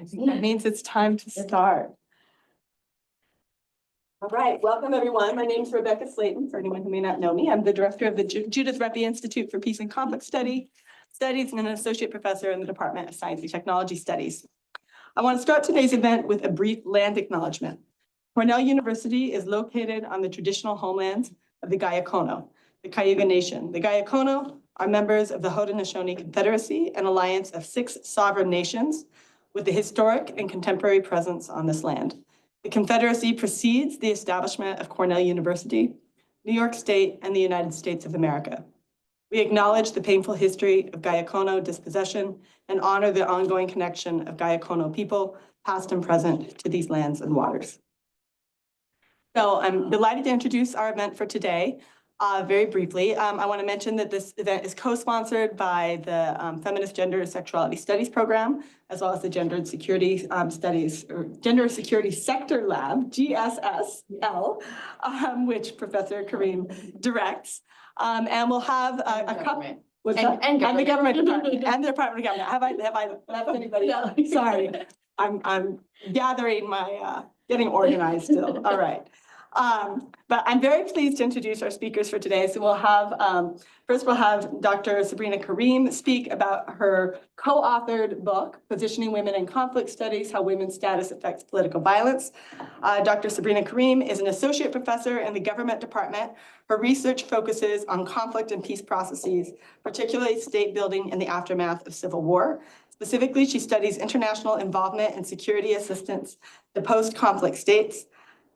I think that means it's time to start. All right, welcome everyone. My name is Rebecca Slayton, for anyone who may not know me. I'm the director of the Judith Reppy Institute for Peace and Conflict Studies and an associate professor in the Department of Science and Technology Studies. I want to start today's event with a brief land acknowledgement. Cornell University is located on the traditional homelands of the Gayakono, the Cayuga Nation. The Gayakono are members of the Haudenosaunee Confederacy, an alliance of 6 sovereign nations with a historic and contemporary presence on this land. The Confederacy precedes the establishment of Cornell University, New York State, and the United States of America. We acknowledge the painful history of Gayakono dispossession and honor the ongoing connection of Gayakono people, past and present, to these lands and waters. So I'm delighted to introduce our event for today. Very briefly, I want to mention that this event is co-sponsored by the Feminist Gender and Sexuality Studies program, as well as the Gender and Security Studies, or Gender Security Sector Lab, GSSL, which Professor Karim directs. And we'll have a couple. And the government department and the Department of Government. Have I left anybody? No. Sorry, I'm gathering my getting organized still. All right. But I'm very pleased to introduce our speakers for today. So we'll have, first we'll have Dr. Sabrina Karim speak about her co-authored book, Positioning Women in Conflict Studies, How Women's Status Affects Political Violence. Dr. Sabrina Karim is an associate professor in the government department. Her research focuses on conflict and peace processes, particularly state building in the aftermath of civil war. Specifically, she studies international involvement and security assistance to post-conflict states,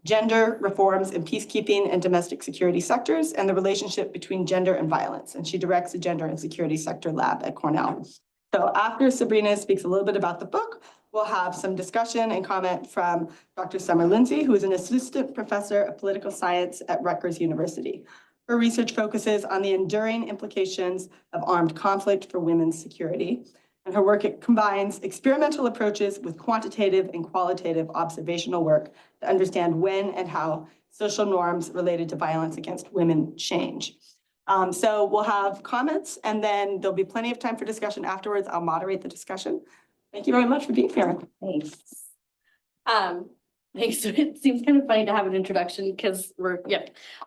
gender reforms in peacekeeping and domestic security sectors, and the relationship between gender and violence. And she directs the Gender and Security Sector Lab at Cornell. So after Sabrina speaks a little bit about the book, we'll have some discussion and comment from Dr. Summer Lindsey, who is an assistant professor of political science at Rutgers University. Her research focuses on the enduring implications of armed conflict for women's security. And her work combines experimental approaches with quantitative and qualitative observational work to understand when and how social norms related to violence against women change. So we'll have comments, and then there'll be plenty of time for discussion afterwards. I'll moderate the discussion. Thank you very much for being here. Thanks. Thanks. It seems kind of funny to have an introduction because we're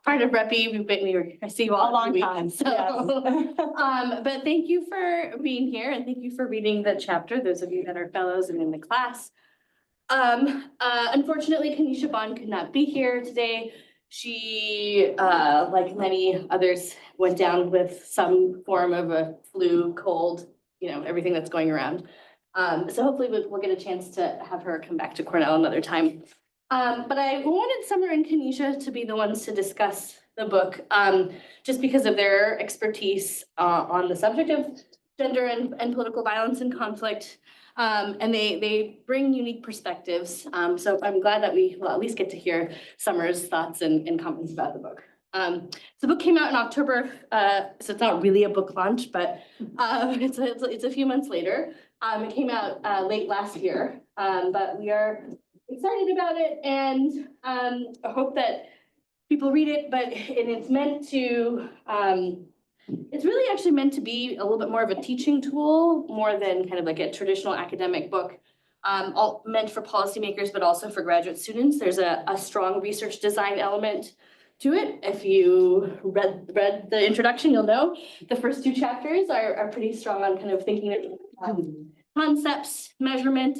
part of Reppy. I see you all a long time. So, Yes. but thank you for being here and thank you for reading the chapter. Those of you that are fellows and in the class. Unfortunately, Kanisha Bond could not be here today. She, like many others, went down with some form of a flu, cold, everything that's going around. So hopefully we'll get a chance to have her come back to Cornell another time. But I wanted Summer and Kanisha to be the ones to discuss the book, just because of their expertise on the subject of gender and political violence and conflict. And they bring unique perspectives. So I'm glad that we will at least get to hear Summer's thoughts and comments about the book. So the book came out in October, so it's not really a book launch, but it's a few months later. It came out late last year, but we are excited about it and I hope that people read it, but it's meant to, it's really actually meant to be a little bit more of a teaching tool, more than kind of like a traditional academic book, all meant for policymakers, but also for graduate students. There's a strong research design element to it. If you read the introduction, you'll know the first 2 chapters are pretty strong on kind of thinking of concepts, measurement,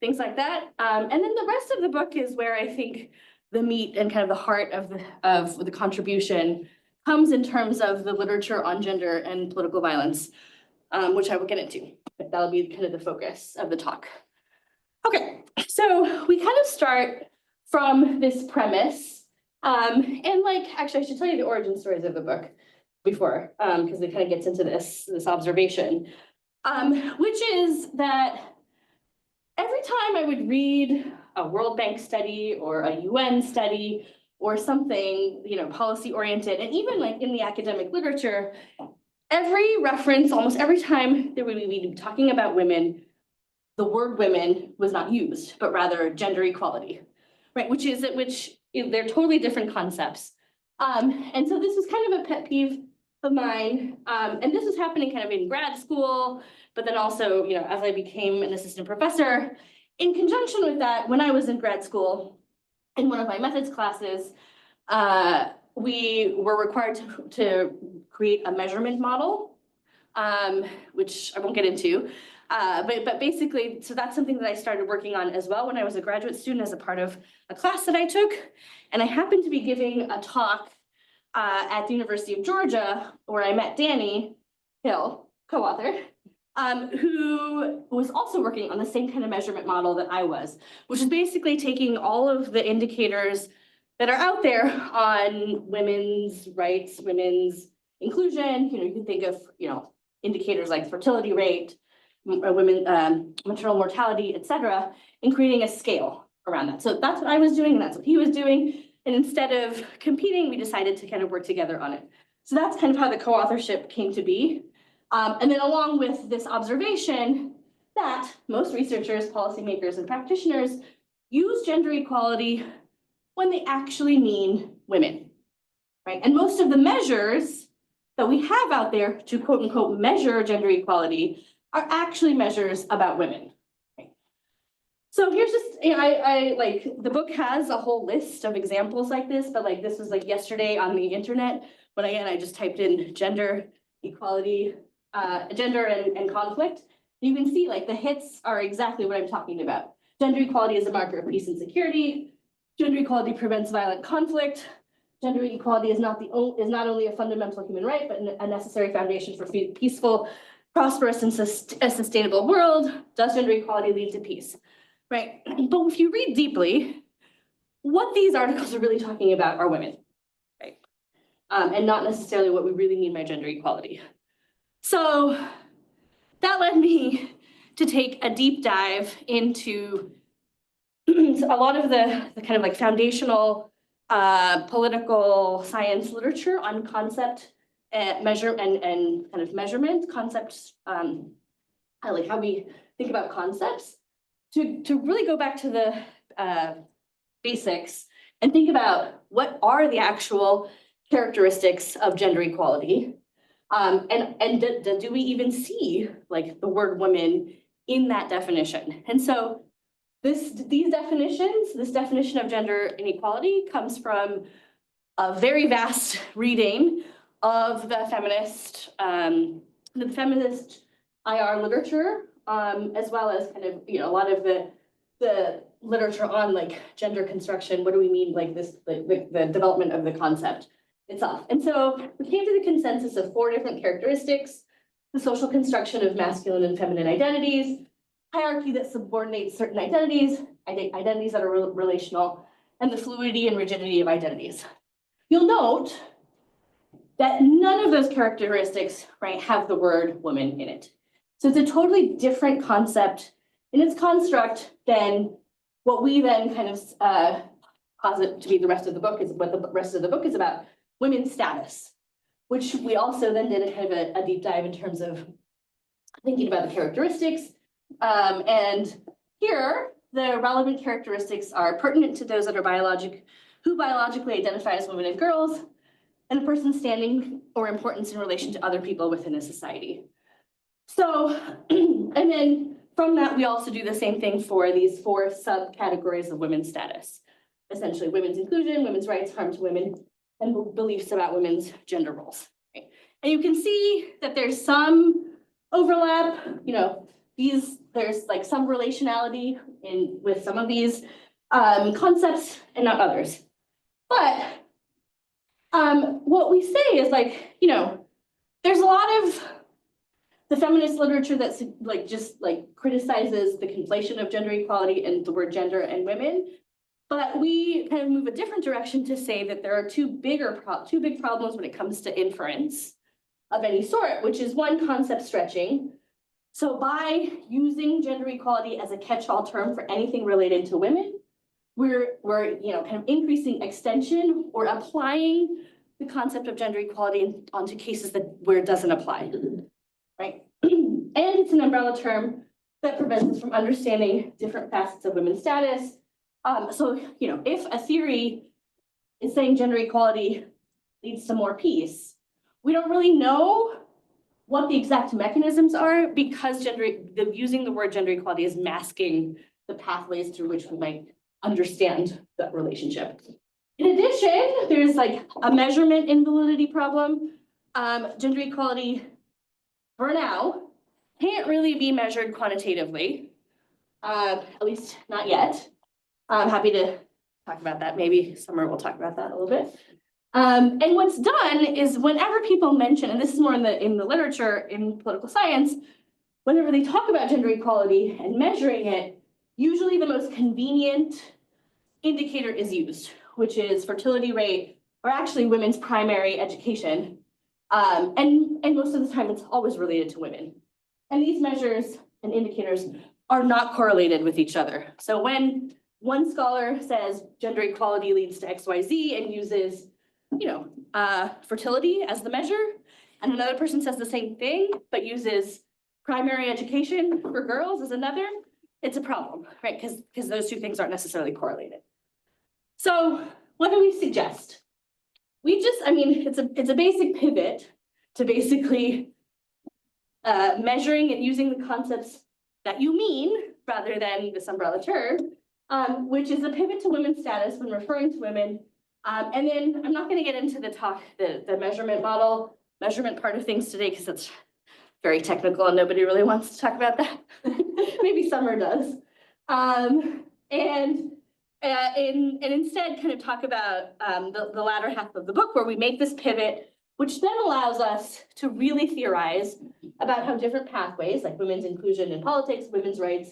things like that. And then the rest of the book is where I think the meat and kind of the heart of the contribution comes in terms of the literature on gender and political violence, which I will get into. But that'll be kind of the focus of the talk. Okay, so we kind of start from this premise. And actually I should tell you the origin stories of the book before, because it kind of gets into this observation, which is that every time I would read a World Bank study or a UN study or something, policy oriented, and even in the academic literature, every reference, almost every time there would be talking about women, the word women was not used, but rather gender equality, right? Which they're totally different concepts. And so this was kind of a pet peeve of mine. And this was happening kind of in grad school, but then also, as I became an assistant professor In conjunction with that, when I was in grad school, in one of my methods classes, we were required to create a measurement model, which I won't get into. But basically, so that's something that I started working on as well when I was a graduate student as a part of a class that I took. And I happened to be giving a talk at the University of Georgia, where I met Danny Hill, co-author, who was also working on the same kind of measurement model that I was, which is basically taking all of the indicators that are out there on women's rights, women's inclusion. You know, you can think of, you know, indicators like fertility rate, women, maternal mortality, et cetera, and creating a scale around that. So that's what I was doing, and that's what he was doing. And instead of competing, we decided to kind of work together on it. So that's kind of how the co-authorship came to be. And then along with this observation that most researchers, policymakers, and practitioners use gender equality when they actually mean women, right? And most of the measures that we have out there to quote unquote measure gender equality are actually measures about women. Right? So here's just, you know, I like, the book has a whole list of examples like this, but like this was like yesterday on the internet, when again, I just typed in gender equality, gender and conflict. You can see like the hits are exactly what I'm talking about. Gender equality is a marker of peace and security. Gender equality prevents violent conflict. Gender equality is not only a fundamental human right, but a necessary foundation for peaceful, prosperous, and sustainable world. Does gender equality lead to peace? Right. But if you read deeply, what these articles are really talking about are women, right? And not necessarily what we really mean by gender equality. So that led me to take a deep dive into a lot of the kind of like foundational political science literature on concept measure and kind of measurement concepts, like how we think about concepts, to really go back to the basics and think about what are the actual characteristics of gender equality. And do we even see like the word woman in that definition? And so this definition of gender inequality comes from a very vast reading of the feminist IR literature, as well as kind of, you know, a lot of the literature on like gender construction. What do we mean like this, the development of the concept itself? And so we came to the consensus of 4 different characteristics: the social construction of masculine and feminine identities, hierarchy that subordinates certain identities, identities that are relational, and the fluidity and rigidity of identities. You'll note that none of those characteristics, right, have the word woman in it. So it's a totally different concept in its construct than what we then kind of posit to be the rest of the book, is what the rest of the book is about: women's status, which we also then did a kind of a deep dive in terms of thinking about the characteristics. And here, the relevant characteristics are pertinent to those that are who biologically identify as women and girls, and a person's standing or importance in relation to other people within a society. So, and then from that, we also do the same thing for these 4 subcategories of women's status. Essentially, women's inclusion, women's rights, harm to women, and beliefs about women's gender roles. Right? And you can see that there's some overlap, you know, there's like some relationality with some of these concepts and not others. But what we say is like, you know, there's a lot of the feminist literature that's like just like criticizes the conflation of gender equality and the word gender and women. But we kind of move a different direction to say that there are two big problems when it comes to inference of any sort, which is one, concept stretching. So by using gender equality as a catch-all term for anything related to women, we're you know, kind of increasing extension or applying the concept of gender equality onto cases where it doesn't apply, right? And it's an umbrella term that prevents us from understanding different facets of women's status. So, you know, if a theory is saying gender equality leads to more peace, we don't really know what the exact mechanisms are, because using the word gender equality is masking the pathways through which we might understand that relationship. In addition, there's like a measurement invalidity problem. Gender equality, for now, can't really be measured quantitatively, at least not yet. I'm happy to talk about that. Maybe Summer will talk about that a little bit. And what's done is whenever people mention, and this is more in the literature in political science, whenever they talk about gender equality and measuring it, usually the most convenient indicator is used, which is fertility rate, or actually women's primary education. And most of the time it's always related to women. And these measures and indicators are not correlated with each other. So when one scholar says gender equality leads to XYZ and uses, fertility as the measure, and another person says the same thing, but uses primary education for girls as another, it's a problem, right? Because those two things aren't necessarily correlated. So what do we suggest? It's a basic pivot to basically measuring and using the concepts that you mean rather than this umbrella term, which is a pivot to women's status when referring to women. And then I'm not going to get into the measurement part of things today because it's very technical and nobody really wants to talk about that. Maybe Summer does. And instead kind of talk about the latter half of the book where we make this pivot, which then allows us to really theorize about how different pathways like women's inclusion in politics, women's rights,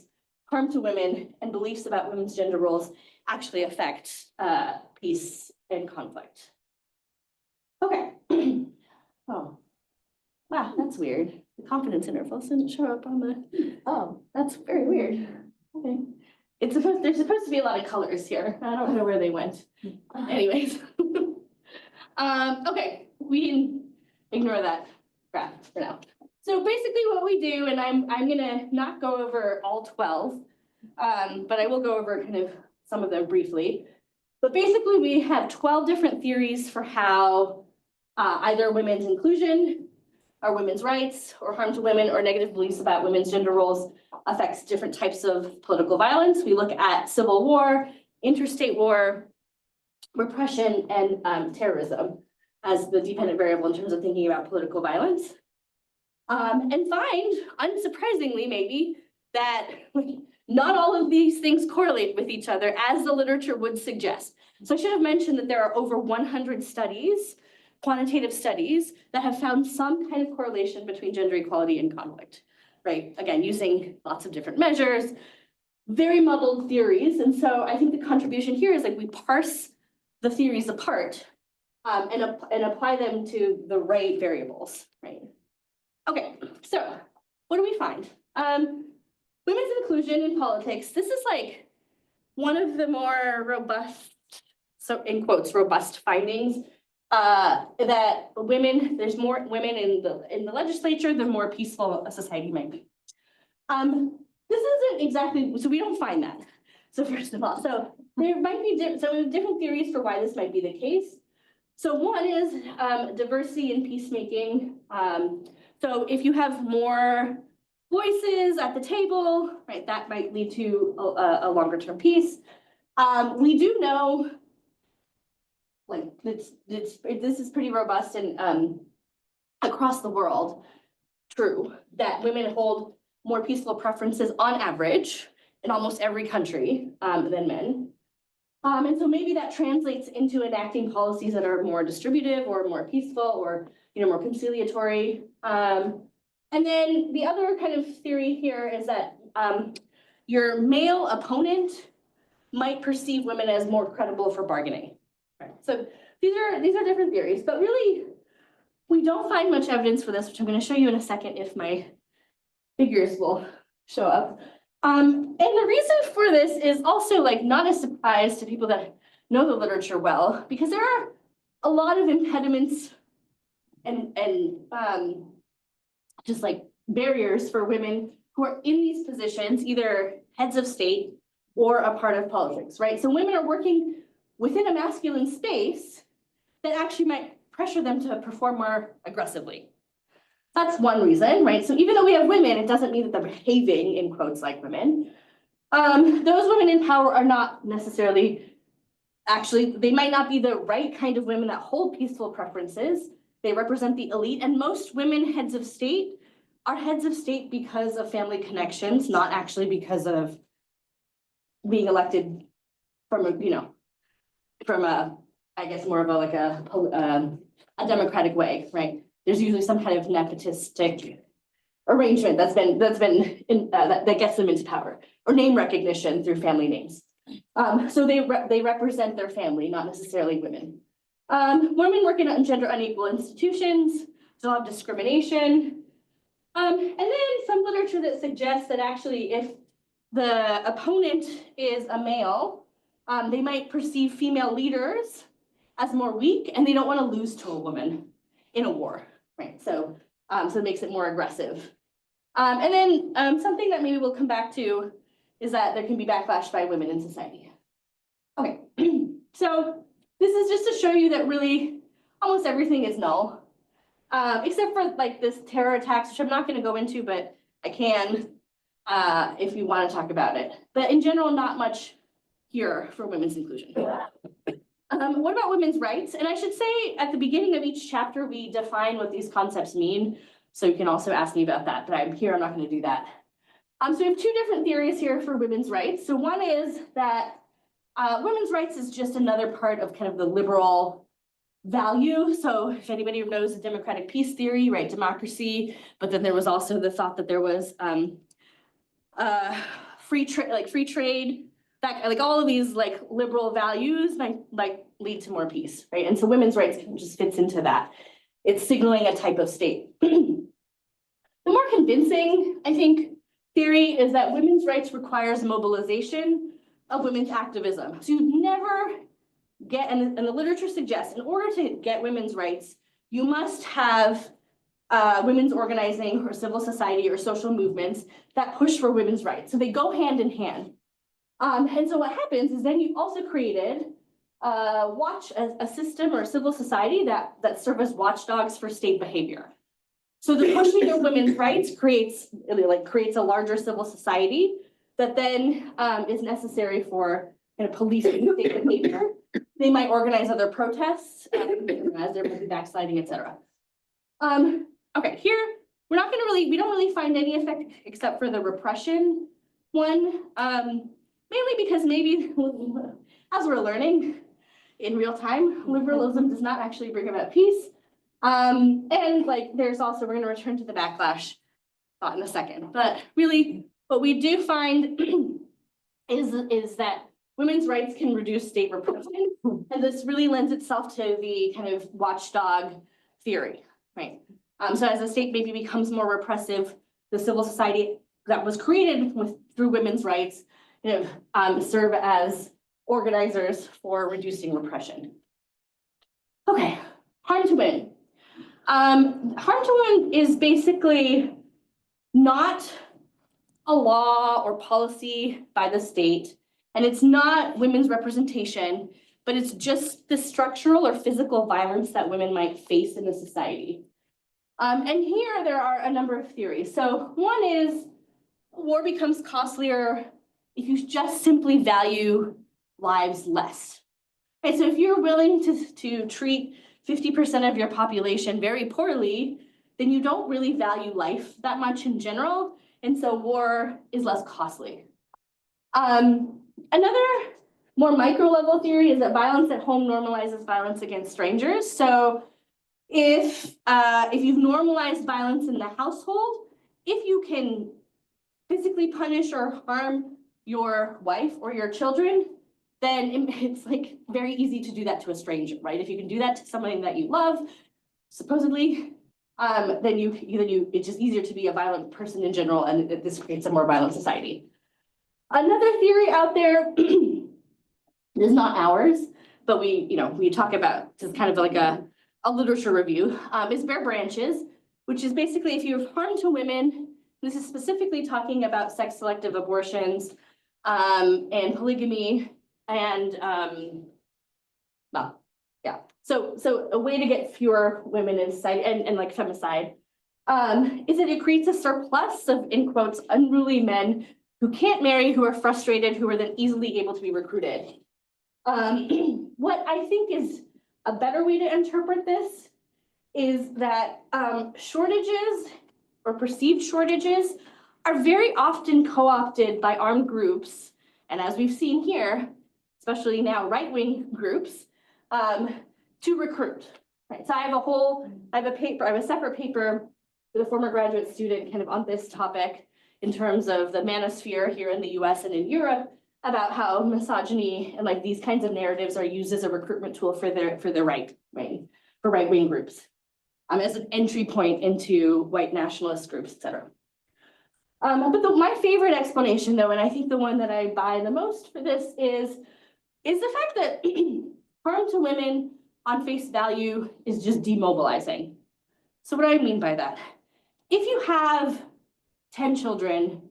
harm to women, and beliefs about women's gender roles actually affect peace and conflict. Okay. Oh, wow, that's weird. The confidence intervals didn't show up on the, that's very weird. Okay. There's supposed to be a lot of colors here. I don't know where they went. Anyways. Okay, we can ignore that graph for now. So basically what we do, and I'm gonna not go over all 12, but I will go over kind of some of them briefly. But basically we have 12 different theories for how either women's inclusion or women's rights or harm to women or negative beliefs about women's gender roles affects different types of political violence. We look at civil war, interstate war, repression, and terrorism as the dependent variable in terms of thinking about political violence. And find, unsurprisingly maybe, that not all of these things correlate with each other as the literature would suggest. So I should have mentioned that there are over 100 studies, quantitative studies, that have found some kind of correlation between gender equality and conflict, right? Again, using lots of different measures, very muddled theories. And so I think the contribution here is like we parse the theories apart and apply them to the right variables, right? Okay, so what do we find? Women's inclusion in politics, this is like one of the more robust, so in quotes, robust findings, that there's more women in the legislature, the more peaceful a society might be. This isn't exactly, so we don't find that. So first of all, so there might be different theories for why this might be the case. So one is diversity in peacemaking. So if you have more voices at the table, right, that might lead to a longer term peace. We do know, like this is pretty robust and across the world, true, that women hold more peaceful preferences on average in almost every country than men. And so maybe that translates into enacting policies that are more distributive or more peaceful or more conciliatory. And then the other kind of theory here is that your male opponent might perceive women as more credible for bargaining. Right. So these are different theories, but really we don't find much evidence for this, which I'm going to show you in a second if my figures will show up. And the reason for this is also like not a surprise to people that know the literature well, because there are a lot of impediments and just like barriers for women who are in these positions, either heads of state or a part of politics, right? So women are working within a masculine space that actually might pressure them to perform more aggressively. That's one reason, right? So even though we have women, it doesn't mean that they're behaving in quotes like women. Those women in power are not necessarily, actually, they might not be the right kind of women that hold peaceful preferences. They represent the elite, and most women heads of state are heads of state because of family connections, not actually because of being elected from a, I guess, more of a, like a democratic way, right? There's usually some kind of nepotistic arrangement that gets them into power, or name recognition through family names. So they represent their family, not necessarily women. Women working in gender unequal institutions, still have discrimination. And then some literature that suggests that actually if the opponent is a male, they might perceive female leaders as more weak, and they don't want to lose to a woman in a war, right? So it makes it more aggressive. And then something that maybe we'll come back to is that there can be backlash by women in society. Okay, so this is just to show you that really almost everything is null, except for like this terror attacks, which I'm not going to go into, but I can if you want to talk about it. But in general, not much here for women's inclusion. What about women's rights? And I should say at the beginning of each chapter, we define what these concepts mean. So you can also ask me about that, but I'm not going to do that. So we have two different theories here for women's rights. So one is that women's rights is just another part of kind of the liberal value. So if anybody knows the democratic peace theory, right, democracy, but then there was also the thought that there was free trade, that like all of these like liberal values might like lead to more peace, right? And so women's rights just fits into that. It's signaling a type of state. The more convincing, I think, theory is that women's rights requires mobilization of women's activism. So you never get, and the literature suggests, in order to get women's rights, you must have women's organizing or civil society or social movements that push for women's rights. So they go hand in hand. And so what happens is then you also created a system or a civil society that serve as watchdogs for state behavior. So the pushing of women's rights creates a larger civil society that then is necessary for kind of policing state behavior. They might organize other protests as there might be backsliding, etc. Okay, here we don't really find any effect except for the repression one. Mainly because maybe, as we're learning in real time, liberalism does not actually bring about peace. And like there's also, we're going to return to the backlash thought in a second. But really, what we do find is that women's rights can reduce state repression. And this really lends itself to the kind of watchdog theory, right? So as the state maybe becomes more repressive, the civil society that was created through women's rights serve as organizers for reducing repression. Okay, harm to women. Harm to women is basically not a law or policy by the state, and it's not women's representation, but it's just the structural or physical violence that women might face in a society. And here there are a number of theories. So one is war becomes costlier if you just simply value lives less. Okay, so if you're willing to treat 50% of your population very poorly, then you don't really value life that much in general, and so war is less costly. Another more micro level theory is that violence at home normalizes violence against strangers. So if you've normalized violence in the household, if you can physically punish or harm your wife or your children, then it's like very easy to do that to a stranger, right? If you can do that to somebody that you love, supposedly, then it's just easier to be a violent person in general, and this creates a more violent society. Another theory out there is not ours, but we talk about just kind of like a literature review, is bare branches, which is basically if you have harm to women, this is specifically talking about sex selective abortions, and polygamy, and so a way to get fewer women in society and like femicide is that it creates a surplus of, in quotes, unruly men who can't marry, who are frustrated, who are then easily able to be recruited. What I think is a better way to interpret this is that shortages or perceived shortages are very often co-opted by armed groups. And as we've seen here, especially now right-wing groups, to recruit. Right. So I have a separate paper with a former graduate student kind of on this topic in terms of the manosphere here in the US and in Europe about how misogyny and like these kinds of narratives are used as a recruitment tool for the right-wing groups. As an entry point into white nationalist groups, et cetera. But my favorite explanation though, and I think the one that I buy the most for this is the fact that harm to women on face value is just demobilizing. So what do I mean by that? If you have 10 children,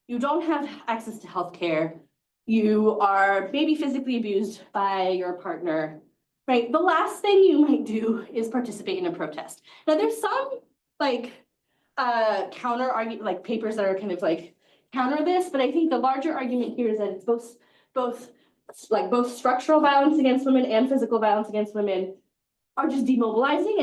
you don't have access to healthcare, you are maybe physically abused by your partner, right? The last thing you might do is participate in a protest. Now there's some like counter argument, like papers that are kind of like counter this, but I think the larger argument here is that it's both structural violence against women and physical violence against women are just demobilizing.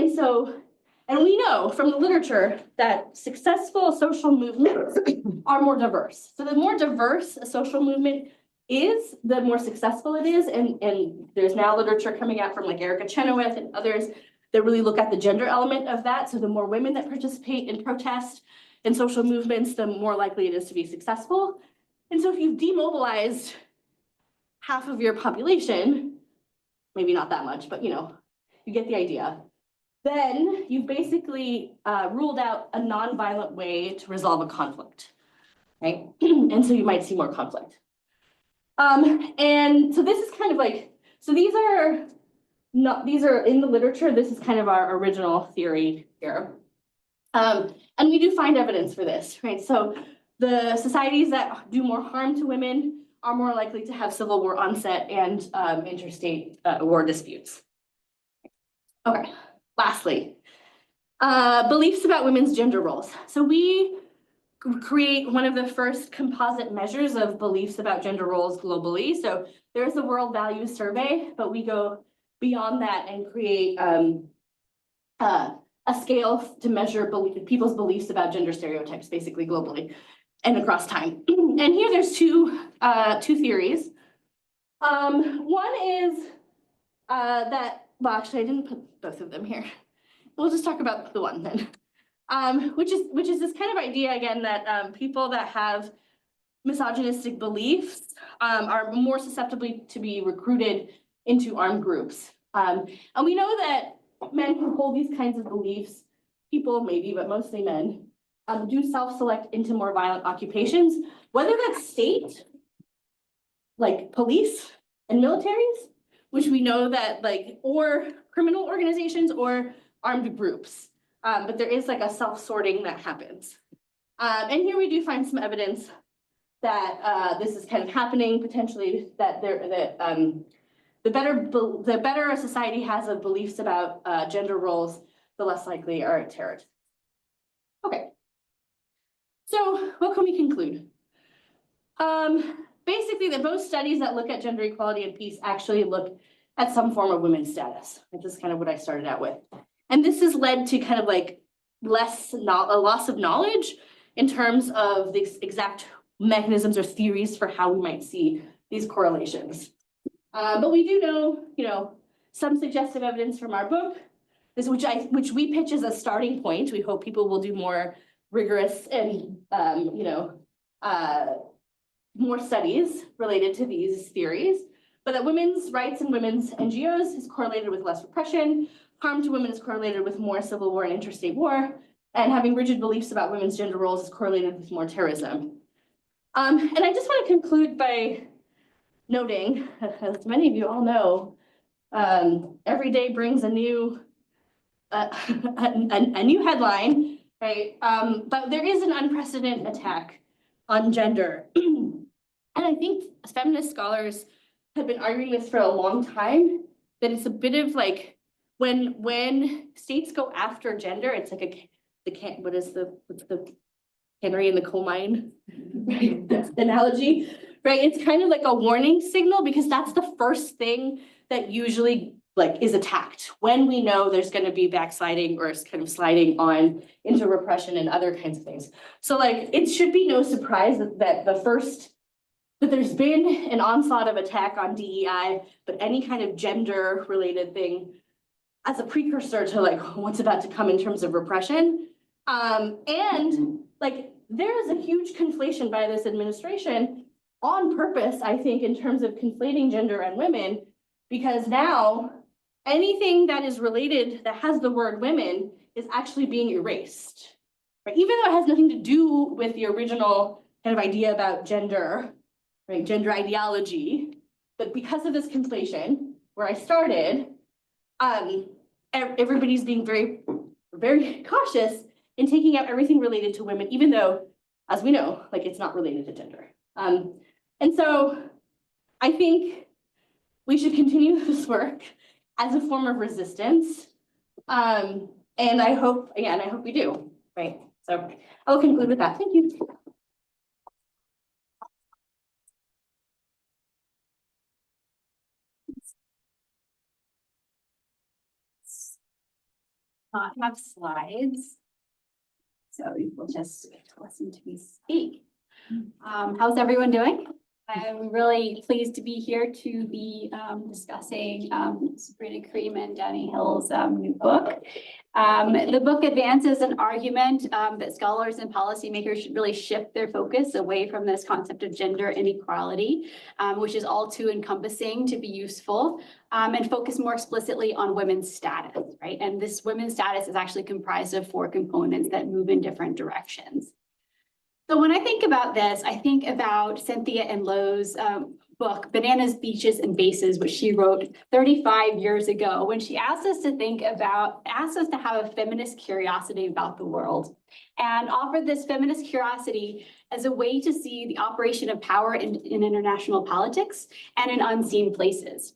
And we know from the literature that successful social movements are more diverse. So the more diverse a social movement is, the more successful it is. And there's now literature coming out from like Erica Chenoweth and others that really look at the gender element of that. So the more women that participate in protest and social movements, the more likely it is to be successful. And so if you've demobilized half of your population, maybe not that much, but you get the idea, then you've basically ruled out a nonviolent way to resolve a conflict, right? And so you might see more conflict. And so this is kind of like, so these are in the literature, this is kind of our original theory here. And we do find evidence for this, right? So the societies that do more harm to women are more likely to have civil war onset and interstate war disputes. Okay, lastly, beliefs about women's gender roles. So we create one of the first composite measures of beliefs about gender roles globally. So there's the World Values Survey, but we go beyond that and create a scale to measure people's beliefs about gender stereotypes, basically globally and across time. And here there's two theories. One is that, well, actually I didn't put both of them here. We'll just talk about the one then. Which is this kind of idea again that people that have misogynistic beliefs are more susceptible to be recruited into armed groups. And we know that men who hold these kinds of beliefs, people maybe, but mostly men, do self-select into more violent occupations, whether that's state, like police and militaries, which we know that or criminal organizations or armed groups. But there is like a self-sorting that happens. And here we do find some evidence that this is kind of happening potentially, that the better a society has of beliefs about gender roles, the less likely are terrorists. Okay. So what can we conclude? Basically, that most studies that look at gender equality and peace actually look at some form of women's status. This is kind of what I started out with. And this has led to kind of like a loss of knowledge in terms of the exact mechanisms or theories for how we might see these correlations. But we do know, some suggestive evidence from our book, which we pitch as a starting point. We hope people will do more rigorous and more studies related to these theories, but that women's rights and women's NGOs is correlated with less repression, harm to women is correlated with more civil war and interstate war, and having rigid beliefs about women's gender roles is correlated with more terrorism. And I just want to conclude by noting, as many of you all know, every day brings a new headline, right? But there is an unprecedented attack on gender. And I think feminist scholars have been arguing this for a long time, that it's a bit of like, when states go after gender, it's like what's the canary in the coal mine, right? That's the analogy, right? It's kind of like a warning signal because that's the first thing that usually like is attacked when we know there's going to be backsliding or kind of sliding on into repression and other kinds of things. So like it should be no surprise that that there's been an onslaught of attack on DEI, but any kind of gender related thing as a precursor to like what's about to come in terms of repression. And like there is a huge conflation by this administration on purpose, I think, in terms of conflating gender and women, because now anything that is related that has the word women is actually being erased, right? Even though it has nothing to do with the original kind of idea about gender, right? Gender ideology, but because of this conflation where I started, everybody's being very, very cautious in taking out everything related to women, even though, as we know, like it's not related to gender. And so I think we should continue this work as a form of resistance. And I hope we do, right? So I will conclude with that. Thank you. Not have slides, so you will just listen to me speak. How's everyone doing? I'm really pleased to be here to be discussing Sabrina Karim and Danny Hill's new book. The book advances an argument that scholars and policymakers should really shift their focus away from this concept of gender inequality, which is all too encompassing to be useful, and focus more explicitly on women's status, right? And this women's status is actually comprised of 4 components that move in different directions. So when I think about this, I think about Cynthia Enlow's book, Bananas, Beaches, and Bases, which she wrote 35 years ago, when she asked us to have a feminist curiosity about the world and offered this feminist curiosity as a way to see the operation of power in international politics and in unseen places.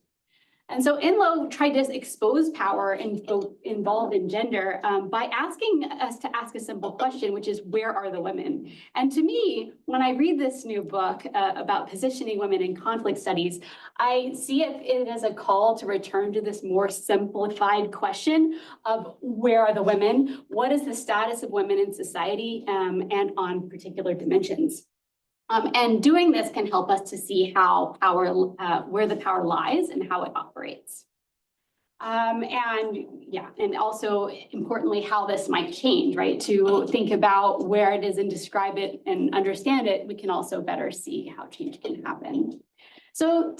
And so Enlow tried to expose power involved in gender by asking us to ask a simple question, which is, where are the women? And to me, when I read this new book about positioning women in conflict studies, I see it as a call to return to this more simplified question of where are the women? What is the status of women in society and on particular dimensions? And doing this can help us to see how power, where the power lies and how it operates. And also importantly, how this might change, right? To think about where it is and describe it and understand it, we can also better see how change can happen. So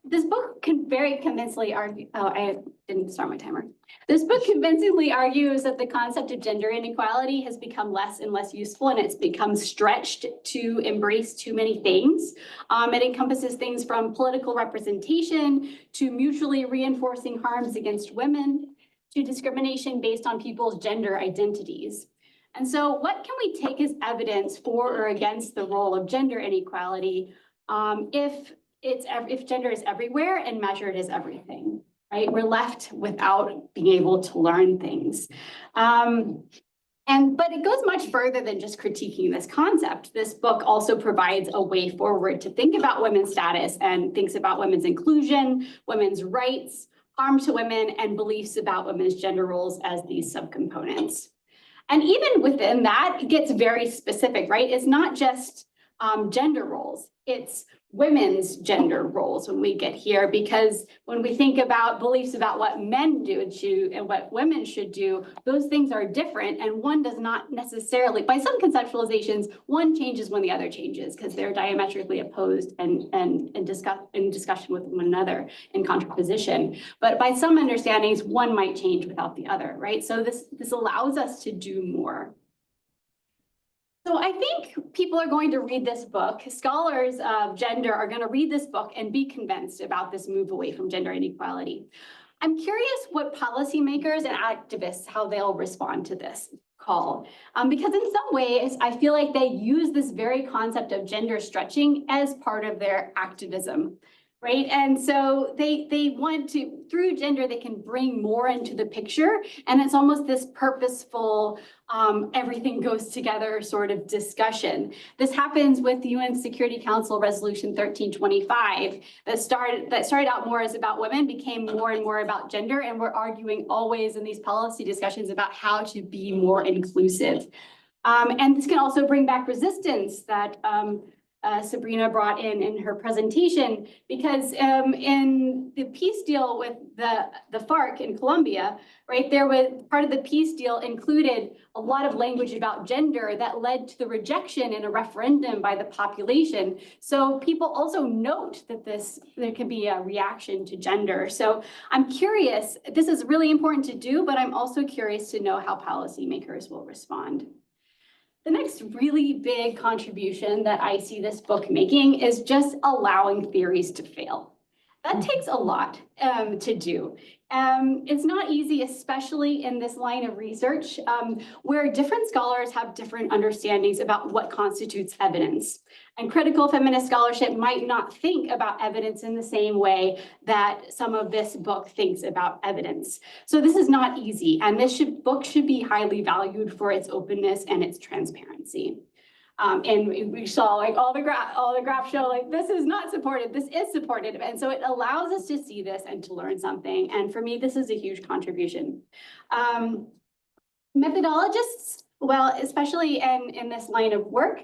this book can very convincingly argue, I didn't start my timer. This book convincingly argues that the concept of gender inequality has become less and less useful, and it's become stretched to embrace too many things. It encompasses things from political representation to mutually reinforcing harms against women to discrimination based on people's gender identities. And so what can we take as evidence for or against the role of gender inequality if gender is everywhere and measured as everything, right? We're left without being able to learn things. But it goes much further than just critiquing this concept. This book also provides a way forward to think about women's status and thinks about women's inclusion, women's rights, harm to women, and beliefs about women's gender roles as these subcomponents. And even within that, it gets very specific, right? It's not just gender roles, it's women's gender roles when we get here, because when we think about beliefs about what men do and what women should do, those things are different, and one does not necessarily, by some conceptualizations, one changes when the other changes because they're diametrically opposed and in discussion with one another in contraposition. But by some understandings, one might change without the other, right? So this allows us to do more. So I think people are going to read this book. Scholars of gender are going to read this book and be convinced about this move away from gender inequality. I'm curious what policymakers and activists, how they'll respond to this call. Because in some ways, I feel like they use this very concept of gender stretching as part of their activism. right? And so they want to, through gender, they can bring more into the picture. And it's almost this purposeful, everything goes together sort of discussion. This happens with the UN Security Council Resolution 1325 that started out more as about women, became more and more about gender. And we're arguing always in these policy discussions about how to be more inclusive. And this can also bring back resistance that Sabrina brought in her presentation, because in the peace deal with the FARC in Colombia, right, there was part of the peace deal included a lot of language about gender that led to the rejection in a referendum by the population. So people also note that there can be a reaction to gender. So I'm curious, this is really important to do, but I'm also curious to know how policymakers will respond. The next really big contribution that I see this book making is just allowing theories to fail. That takes a lot to do. It's not easy, especially in this line of research, where different scholars have different understandings about what constitutes evidence. And critical feminist scholarship might not think about evidence in the same way that some of this book thinks about evidence. So this is not easy, and this book should be highly valued for its openness and its transparency. And we saw like all the graphs show like this is not supported, this is supported. And so it allows us to see this and to learn something. And for me, this is a huge contribution. Methodologists, well, especially in this line of work,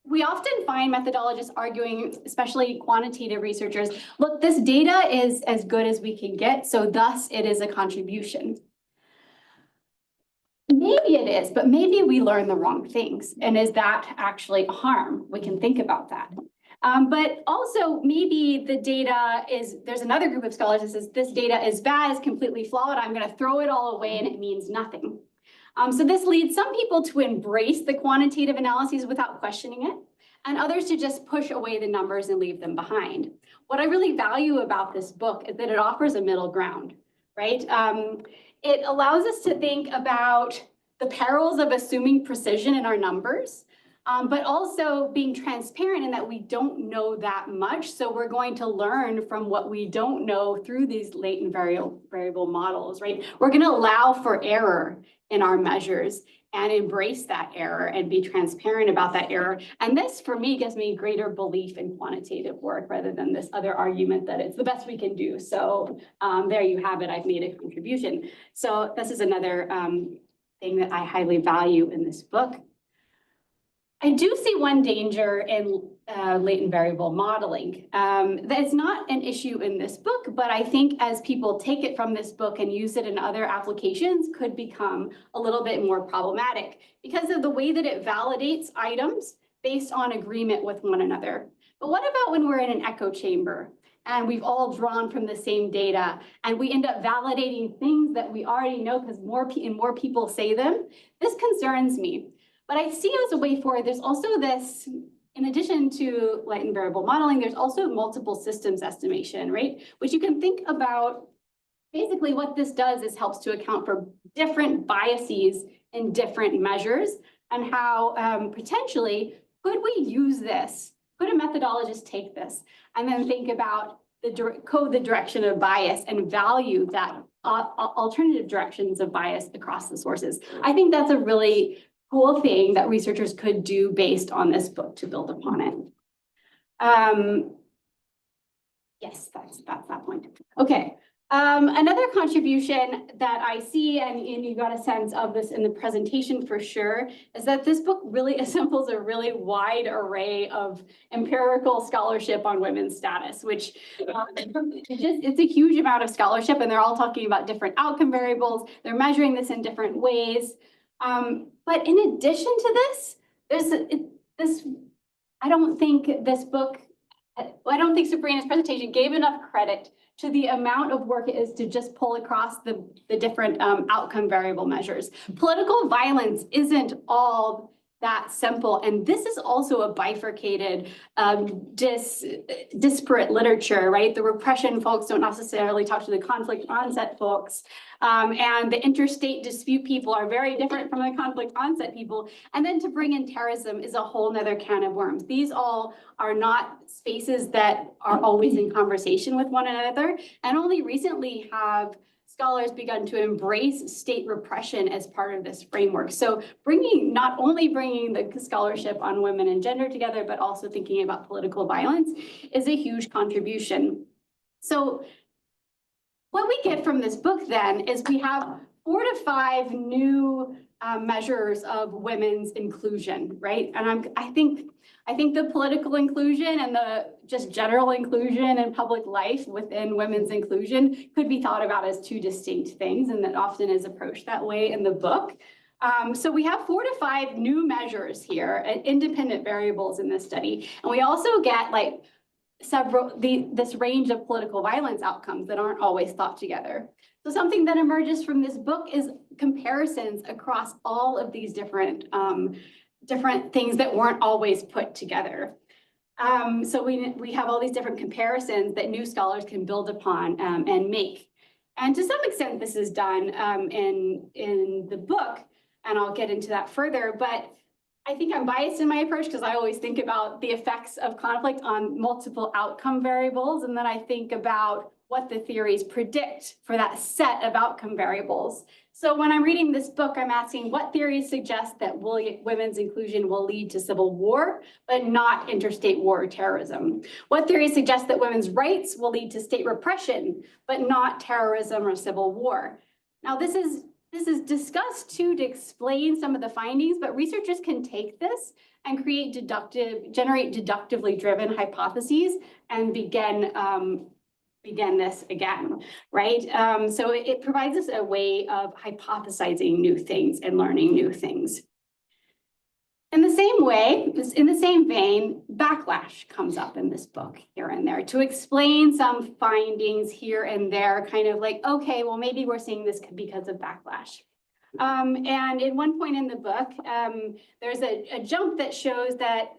we often find methodologists arguing, especially quantitative researchers, look, this data is as good as we can get, so thus it is a contribution. Maybe it is, but maybe we learn the wrong things. And is that actually a harm? We can think about that. But also maybe the data is, there's another group of scholars that says this data is bad, is completely flawed, I'm going to throw it all away and it means nothing. So this leads some people to embrace the quantitative analyses without questioning it, and others to just push away the numbers and leave them behind. What I really value about this book is that it offers a middle ground, right? It allows us to think about the perils of assuming precision in our numbers, but also being transparent in that we don't know that much. So we're going to learn from what we don't know through these latent variable models, right? We're going to allow for error in our measures and embrace that error and be transparent about that error. And this, for me, gives me greater belief in quantitative work rather than this other argument that it's the best we can do. So there you have it. I've made a contribution. So this is another thing that I highly value in this book. I do see one danger in latent variable modeling. That's not an issue in this book, but I think as people take it from this book and use it in other applications could become a little bit more problematic because of the way that it validates items based on agreement with one another. But what about when we're in an echo chamber and we've all drawn from the same data and we end up validating things that we already know because more people say them? This concerns me. But I see as a way forward, there's also this, in addition to latent variable modeling, there's also multiple systems estimation, right? Which you can think about, basically what this does is helps to account for different biases in different measures and how potentially could we use this? Could a methodologist take this and then think about code the direction of bias and value that alternative directions of bias across the sources? I think that's a really cool thing that researchers could do based on this book to build upon it. Yes, that's that point. Okay. Another contribution that I see, and you got a sense of this in the presentation for sure, is that this book really assembles a really wide array of empirical scholarship on women's status, which it's a huge amount of scholarship, and they're all talking about different outcome variables. They're measuring this in different ways. But in addition to this, I don't think Sabrina's presentation gave enough credit to the amount of work it is to just pull across the different outcome variable measures. Political violence isn't all that simple. And this is also a bifurcated, disparate literature, right? The repression folks don't necessarily talk to the conflict onset folks. And the interstate dispute people are very different from the conflict onset people. And then to bring in terrorism is a whole nother can of worms. These all are not spaces that are always in conversation with one another, and only recently have scholars begun to embrace state repression as part of this framework. So not only bringing the scholarship on women and gender together, but also thinking about political violence is a huge contribution. So what we get from this book then is we have 4 to 5 new measures of women's inclusion, right? And I think the political inclusion and the just general inclusion in public life within women's inclusion could be thought about as 2 distinct things, and that often is approached that way in the book. So we have 4 to 5 new measures here, independent variables in this study. And we also get like this range of political violence outcomes that aren't always thought together. So something that emerges from this book is comparisons across all of these different things that weren't always put together. So we have all these different comparisons that new scholars can build upon and make. And to some extent, this is done in the book, and I'll get into that further. But I think I'm biased in my approach because I always think about the effects of conflict on multiple outcome variables, and then I think about what the theories predict for that set of outcome variables. So when I'm reading this book, I'm asking what theories suggest that women's inclusion will lead to civil war, but not interstate war or terrorism? What theories suggest that women's rights will lead to state repression, but not terrorism or civil war? Now, this is discussed too to explain some of the findings, but researchers can take this and generate deductively driven hypotheses and begin this again, right? So it provides us a way of hypothesizing new things and learning new things. In the same way, in the same vein, backlash comes up in this book here and there to explain some findings here and there, kind of like, okay, well, maybe we're seeing this because of backlash. And at one point in the book, there's a jump that shows that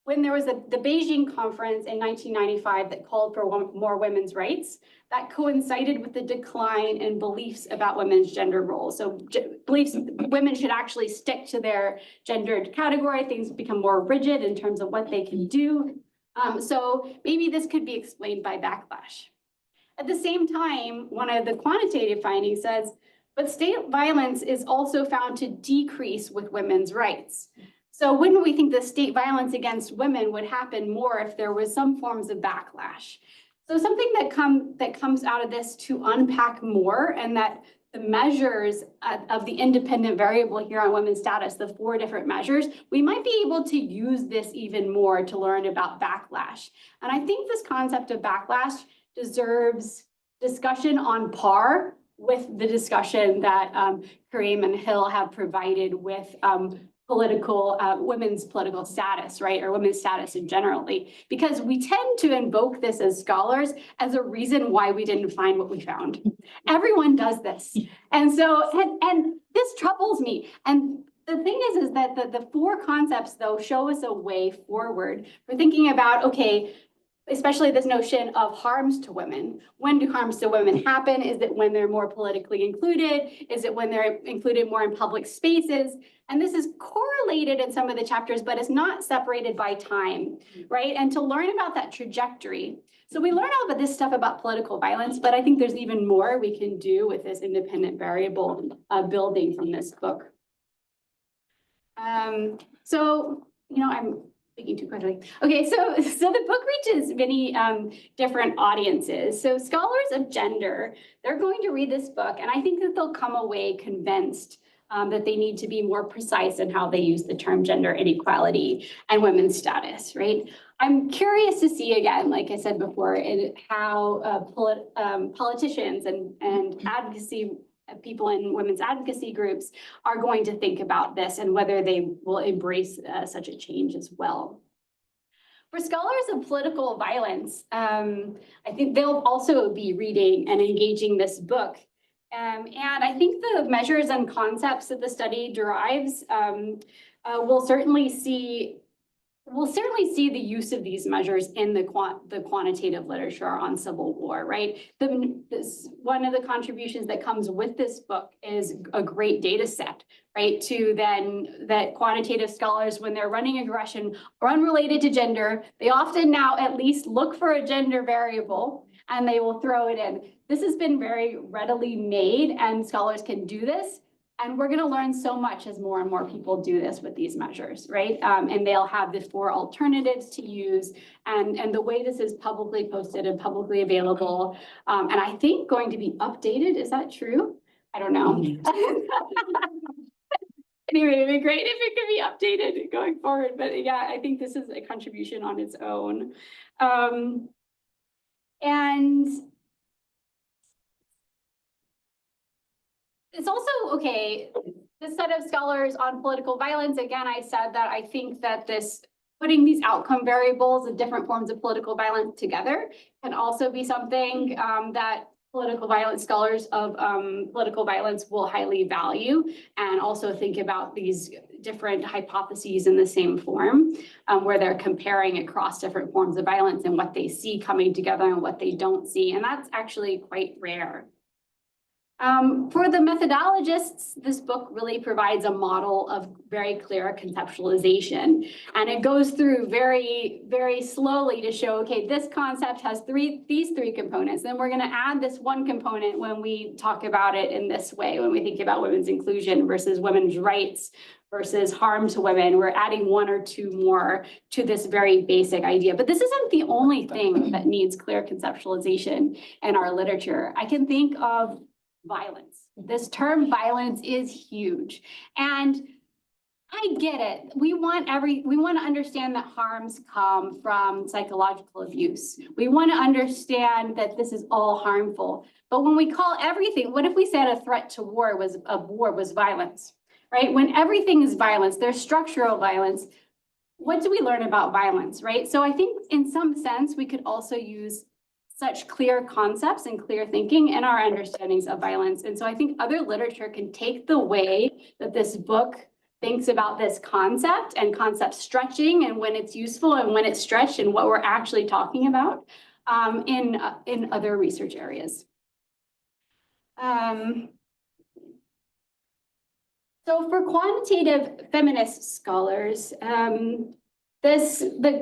when there was the Beijing conference in 1995 that called for more women's rights, that coincided with the decline in beliefs about women's gender roles. So beliefs women should actually stick to their gendered category, things become more rigid in terms of what they can do. So maybe this could be explained by backlash. At the same time, one of the quantitative findings says, but state violence is also found to decrease with women's rights. So wouldn't we think that state violence against women would happen more if there was some forms of backlash? So something that comes out of this to unpack more, and that the measures of the independent variable here on women's status, the 4 different measures, we might be able to use this even more to learn about backlash. And I think this concept of backlash deserves discussion on par with the discussion that Karim and Hill have provided with women's political status, right? Or women's status in generally, because we tend to invoke this as scholars as a reason why we didn't find what we found. Everyone does this. And so, and this troubles me. And the thing is that the 4 concepts though show us a way forward for thinking about, okay, especially this notion of harms to women. When do harms to women happen? Is it when they're more politically included? Is it when they're included more in public spaces? And this is correlated in some of the chapters, but it's not separated by time, right? And to learn about that trajectory. So we learn all about this stuff about political violence, but I think there's even more we can do with this independent variable building from this book. So, I'm speaking too quickly. Okay, so the book reaches many different audiences. So scholars of gender, they're going to read this book, and I think that they'll come away convinced that they need to be more precise in how they use the term gender inequality and women's status, right? I'm curious to see, again, like I said before, in how politicians and advocacy people in women's advocacy groups are going to think about this and whether they will embrace such a change as well. For scholars of political violence, I think they'll also be reading and engaging this book. And I think the measures and concepts that the study derives we'll certainly see the use of these measures in the quantitative literature on Civil War, right? One of the contributions that comes with this book is a great data set, right? That quantitative scholars, when they're running aggression or unrelated to gender, they often now at least look for a gender variable and they will throw it in. This has been very readily made and scholars can do this. And we're going to learn so much as more and more people do this with these measures, right? And they'll have the 4 alternatives to use. And the way this is publicly posted and publicly available, and I think going to be updated. Is that true? I don't know. Anyway, it'd be great if it could be updated going forward. But yeah, I think this is a contribution on its own. And it's also, okay, this set of scholars on political violence, again, I said that I think that putting these outcome variables and different forms of political violence together can also be something that political violence scholars of political violence will highly value, and also think about these different hypotheses in the same form, where they're comparing across different forms of violence and what they see coming together and what they don't see. And that's actually quite rare. For the methodologists, this book really provides a model of very clear conceptualization. And it goes through very, very slowly to show, okay, this concept has these three components. Then we're going to add this one component when we talk about it in this way, when we think about women's inclusion versus women's rights versus harm to women. We're adding 1 or 2 more to this very basic idea. But this isn't the only thing that needs clear conceptualization in our literature. I can think of violence. This term violence is huge. And I get it. We want to understand that harms come from psychological abuse. We want to understand that this is all harmful. But when we call everything, what if we said a threat to war was violence, right? When everything is violence, there's structural violence. What do we learn about violence, right? So I think in some sense, we could also use such clear concepts and clear thinking in our understandings of violence. And so I think other literature can take the way that this book thinks about this concept and concept stretching and when it's useful and when it's stretched and what we're actually talking about in other research areas. So for quantitative feminist scholars, the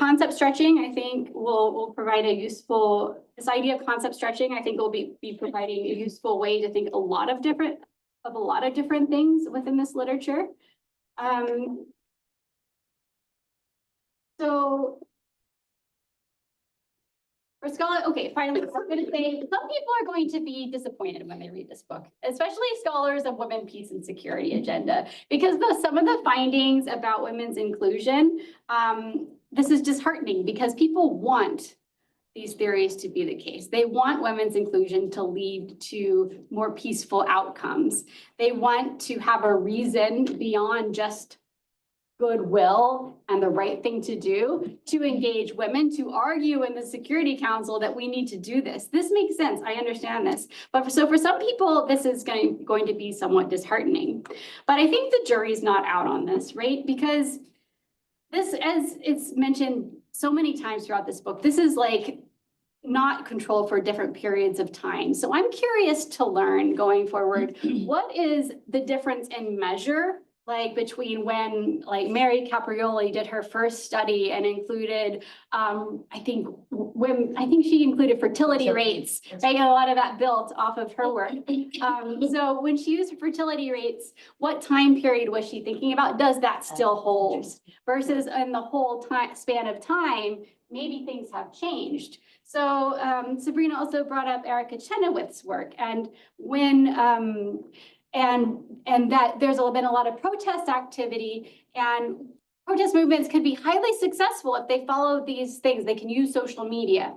concept stretching, I think, will provide a useful, this idea of concept stretching, I think will be providing a useful way to think a lot of different things within this literature. So for scholars, okay, finally, we're going to say some people are going to be disappointed when they read this book, especially scholars of women, peace, and security agenda, because some of the findings about women's inclusion, this is disheartening because people want these theories to be the case. They want women's inclusion to lead to more peaceful outcomes. They want to have a reason beyond just goodwill and the right thing to do to engage women, to argue in the Security Council that we need to do this. This makes sense. I understand this. But so for some people, this is going to be somewhat disheartening. But I think the jury's not out on this, right? Because this, as it's mentioned so many times throughout this book, this is like not controlled for different periods of time. So I'm curious to learn going forward, what is the difference in measure, like between when like Mary Caprioli did her first study and included, I think she included fertility rates, right? A lot of that built off of her work. So when she used fertility rates, what time period was she thinking about? Does that still hold? Versus in the whole span of time, maybe things have changed. So Sabrina also brought up Erica Chenoweth's work, and when and that there's been a lot of protest activity, and protest movements could be highly successful if they follow these things. They can use social media.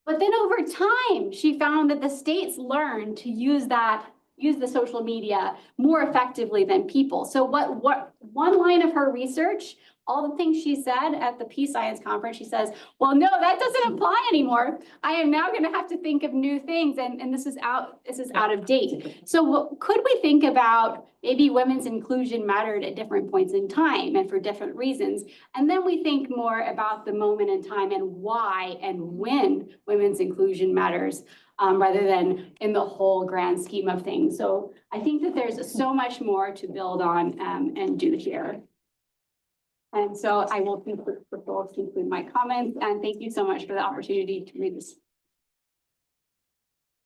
But then over time, she found that the states learned to use the social media more effectively than people. So what one line of her research all the things she said at the Peace Science Conference, she says, well, no, that doesn't apply anymore. I am now going to have to think of new things, and this is out of date. So could we think about maybe women's inclusion mattered at different points in time and for different reasons? And then we think more about the moment in time and why and when women's inclusion matters, rather than in the whole grand scheme of things. So I think that there's so much more to build on and do here. And so I will conclude my comments, and thank you so much for the opportunity to read this